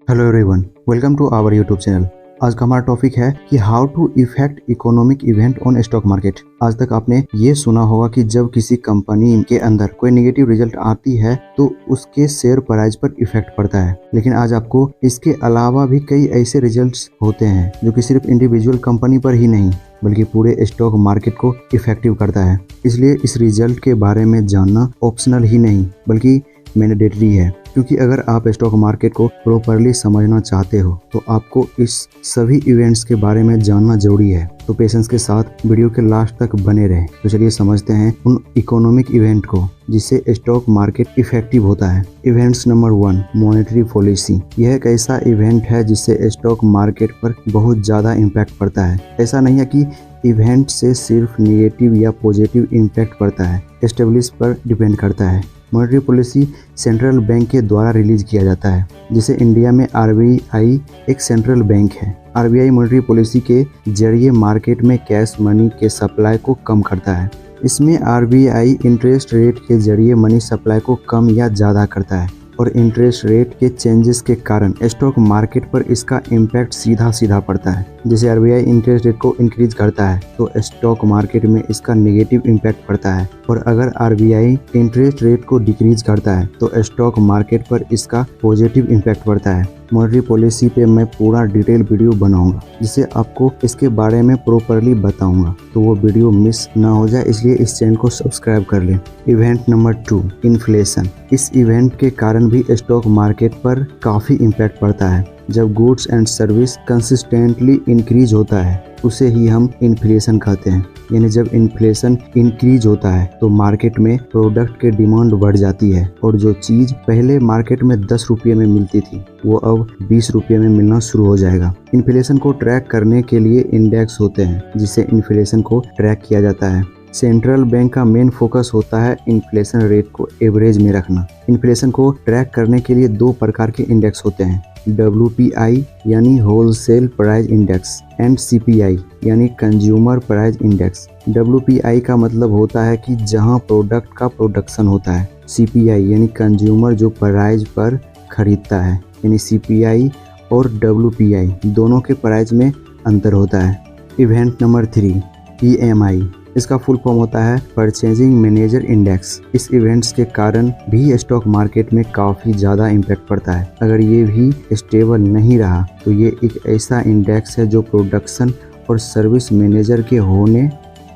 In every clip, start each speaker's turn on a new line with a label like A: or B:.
A: Hello everyone, welcome to our YouTube channel. आज का हमारा टॉपिक है कि how to effect economic event on stock market. आज तक आपने ये सुना होगा कि जब किसी कंपनी के अंदर कोई नेगेटिव रिजल्ट आती है तो उसके शेयर प्राइस पर इफेक्ट पड़ता है। लेकिन आज आपको इसके अलावा भी कई ऐसे रिजल्ट्स होते हैं जो कि सिर्फ इंडिविजुअल कंपनी पर ही नहीं बल्कि पूरे स्टॉक मार्केट को इफेक्टिव करता है। इसलिए इस रिजल्ट के बारे में जानना ऑप्शनल ही नहीं बल्कि मैंडेटरी है, क्योंकि अगर आप स्टॉक मार्केट को प्रॉपरली समझना चाहते हो तो आपको इस सभी इवेंट्स के बारे में जानना जरूरी है। तो पेशेंस के साथ वीडियो के लास्ट तक बने रहें। तो चलिए समझते हैं उन इकोनॉमिक इवेंट को जिससे स्टॉक मार्केट इफेक्टिव होता है। Events number 1, monetary policy. यह एक ऐसा इवेंट है जिससे स्टॉक मार्केट पर बहुत ज़्यादा इम्पैक्ट पड़ता है। ऐसा नहीं है कि इवेंट से सिर्फ नेगेटिव या पॉजिटिव इम्पैक्ट पड़ता है, एस्टेब्लिश पर डिपेंड करता है। मॉनेटरी पॉलिसी सेंट्रल बैंक के द्वारा रिलीज किया जाता है, जिसे इंडिया में आरबीआई एक सेंट्रल बैंक है। आरबीआई मॉनेटरी पॉलिसी के जरिए मार्केट में कैश मनी के सप्लाई को कम करता है। इसमें आरबीआई इंटरेस्ट रेट के जरिए मनी सप्लाई को कम या ज़्यादा करता है और इंटरेस्ट रेट के चेंजेस के कारण स्टॉक मार्केट पर इसका इम्पैक्ट सीधा पड़ता है। जैसे आरबीआई इंटरेस्ट रेट को इंक्रीज करता है तो स्टॉक मार्केट में इसका नेगेटिव इम्पैक्ट पड़ता है, और अगर आरबीआई इंटरेस्ट रेट को डिक्रीज करता है तो स्टॉक मार्केट पर इसका पॉजिटिव इम्पैक्ट पड़ता है। मॉनेटरी पॉलिसी पे मैं पूरा डिटेल वीडियो बनाऊंगा जिससे आपको इसके बारे में प्रॉपरली बताऊंगा, तो वो वीडियो मिस ना हो जाए, इसलिए इस चैनल को सब्सक्राइब कर लें। Event number 2, inflation. इस इवेंट के कारण भी स्टॉक मार्केट पर काफ़ी इम्पैक्ट पड़ता है। जब goods and service consistently increase होता है उसे ही हम इन्फ्लेशन कहते हैं। यानी जब इन्फ्लेशन इंक्रीज होता है तो मार्केट में प्रोडक्ट के डिमांड बढ़ जाती है और जो चीज़ पहले मार्केट में 10 रुपये में मिलती थी वो अब 20 रुपये में मिलना शुरू हो जाएगा। इन्फ्लेशन को ट्रैक करने के लिए इंडेक्स होते हैं जिससे इन्फ्लेशन को ट्रैक किया जाता है। सेंट्रल बैंक का मेन फोकस होता है इन्फ्लेशन रेट को एवरेज में रखना। इन्फ्लेशन को ट्रैक करने के लिए 2 प्रकार के इंडेक्स होते हैं, WPI यानी wholesale price index and CPI यानी कंज्यूमर प्राइस इंडेक्स। WPI का मतलब होता है कि जहां प्रोडक्ट का प्रोडक्शन होता है। CPI यानी कंज्यूमर जो प्राइस पर खरीदता है। यानी CPI और WPI दोनों के प्राइस में अंतर होता है। Event number 3, PMI। इसका फुल फॉर्म होता है परचेजिंग मैनेजर इंडेक्स। इस इवेंट्स के कारण भी स्टॉक मार्केट में काफ़ी ज़्यादा इम्पैक्ट पड़ता है। अगर ये भी स्टेबल नहीं रहा तो ये एक ऐसा इंडेक्स है जो प्रोडक्शन और सर्विस मैनेजर के होने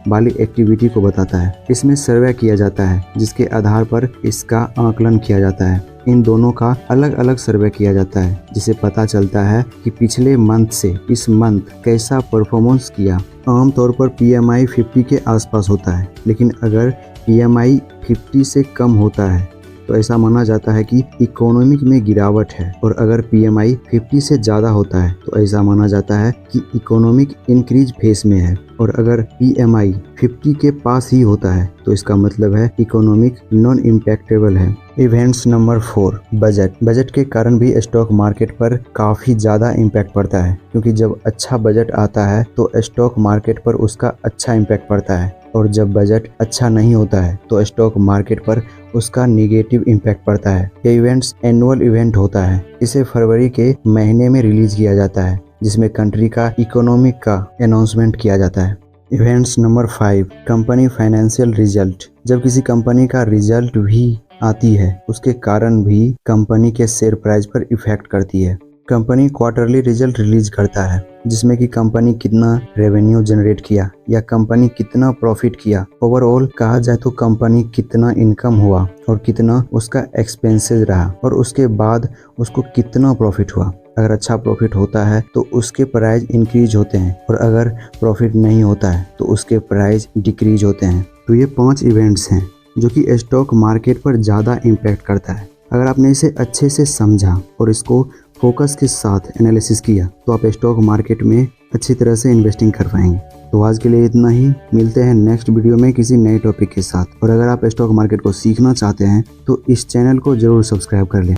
A: वाली एक्टिविटी को बताता है। इसमें सर्वे किया जाता है जिसके आधार पर इसका आकलन किया जाता है। इन दोनों का अलग अलग सर्वे किया जाता है जिससे पता चलता है कि पिछले मंथ से इस मंथ कैसा परफॉर्मेंस किया। आमतौर पर PMI 50 के आसपास होता है, लेकिन अगर PMI 50 से कम होता है तो ऐसा माना जाता है कि इकोनॉमिक में गिरावट है, और अगर PMI 50 से ज़्यादा होता है तो ऐसा माना जाता है कि इकोनॉमिक इंक्रीज फेस में है, और अगर PMI 50 के पास ही होता है तो इसका मतलब है इकोनॉमिक नॉन इम्पैक्टेबल है। Events number 4, budget. बजट के कारण भी स्टॉक मार्केट पर काफ़ी ज़्यादा इम्पैक्ट पड़ता है, क्योंकि जब अच्छा बजट आता है तो स्टॉक मार्केट पर उसका अच्छा इम्पैक्ट पड़ता है, और जब बजट अच्छा नहीं होता है तो स्टॉक मार्केट पर उसका नेगेटिव इम्पैक्ट पड़ता है। ये इवेंट्स एनुअल इवेंट होता है। इसे फरवरी के महीने में रिलीज किया जाता है जिसमें कंट्री का इकोनॉमिक का अनाउंसमेंट किया जाता है। Events number 5, company financial result. जब किसी कंपनी का रिजल्ट भी आती है उसके कारण भी कंपनी के शेयर प्राइस पर इफेक्ट करती है। कंपनी क्वार्टरली रिजल्ट रिलीज करता है जिसमें कि कंपनी कितना रेवेन्यू जनरेट किया या कंपनी कितना प्रॉफिट किया। ओवरऑल कहा जाए तो कंपनी कितना इनकम हुआ और कितना उसका एक्सपेंसेस रहा, और उसके बाद उसको कितना प्रॉफिट हुआ। अगर अच्छा प्रॉफिट होता है तो उसके प्राइस इंक्रीज होते हैं, और अगर प्रॉफिट नहीं होता है तो उसके प्राइस डिक्रीज होते हैं। तो ये 5 इवेंट्स हैं जो कि स्टॉक मार्केट पर ज़्यादा इम्पैक्ट करता है। अगर आपने इसे अच्छे से समझा और इसको फोकस के साथ एनालिसिस किया तो आप स्टॉक मार्केट में अच्छी तरह से इन्वेस्टिंग कर पाएंगे। तो आज के लिए इतना ही, मिलते हैं नेक्स्ट वीडियो में किसी नए टॉपिक के साथ। और अगर आप स्टॉक मार्केट को सीखना चाहते हैं तो इस चैनल को जरूर सब्सक्राइब कर लें।